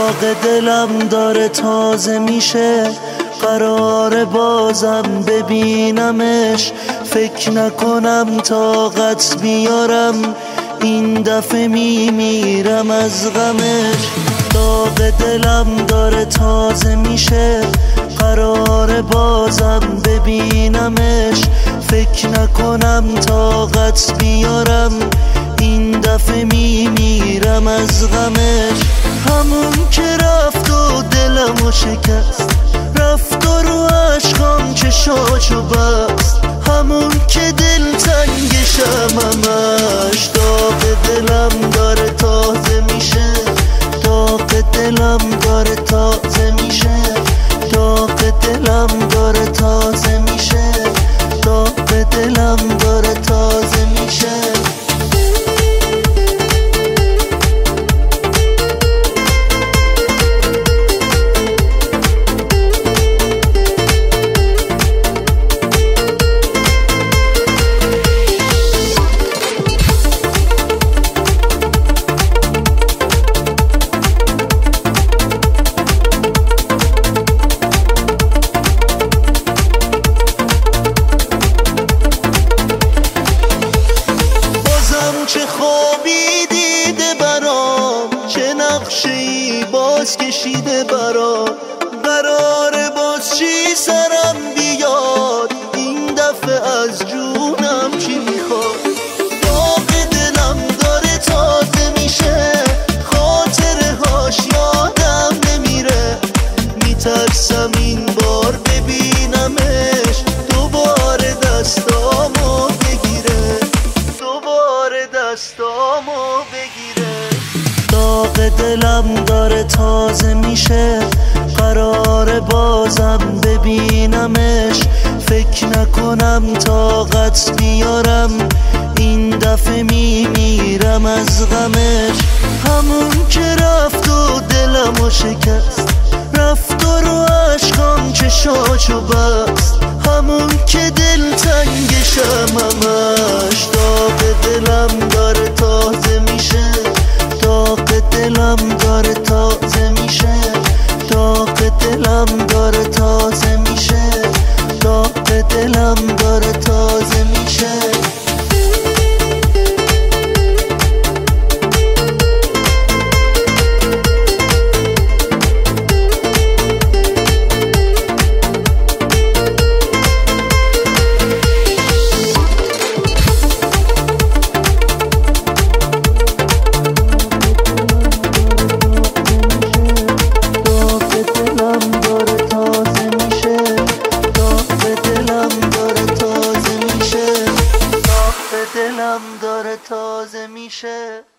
داغ دلم داره تازه میشه، قرار بازم ببینمش. فکر نکنم طاقت بیارم، این دفعه میمیرم از غمش. داغ دلم داره تازه میشه، قرار بازم ببینمش. فکر نکنم طاقت بیارم، این دفعه میمیرم از غمش. همون که رفت و دلمو شکست، رفت و رو عشقام چشاشو بست. همون که دلتنگشم همش، داغ دلم داره تازه میشه. داغ دلم داره تازه میشه، داغ دلم داره تازه میشه، داغ دلم داره تازه میشه. چه خوابی دیده برام، چه نقشه‌ای باز کشیده برام. قراره باز چی سرم بیاد، این دفعه از جونم چی میخواد. داغ دلم داره تازه میشه، خاطره هاش یادم نمیره. میترسم این بار ببینمش، دوباره دستامو بگیره، دوباره دستامو بگیره. داغ دلم داره تازه میشه، قرار بازم ببینمش. فکر نکنم طاقت بیارم، این دفعه میمیرم از غمش. همون که رفت و دلمو شکست، رفت و رو عشقام چشاشو بست. همون که دلتنگشم همش، داغ دلم داره تازه میشه. داغ دلم داره تازه میشه، داغ دلم داره تازه میشه، داغ دلم داره تازه میشه. دلم داره تازه میشه.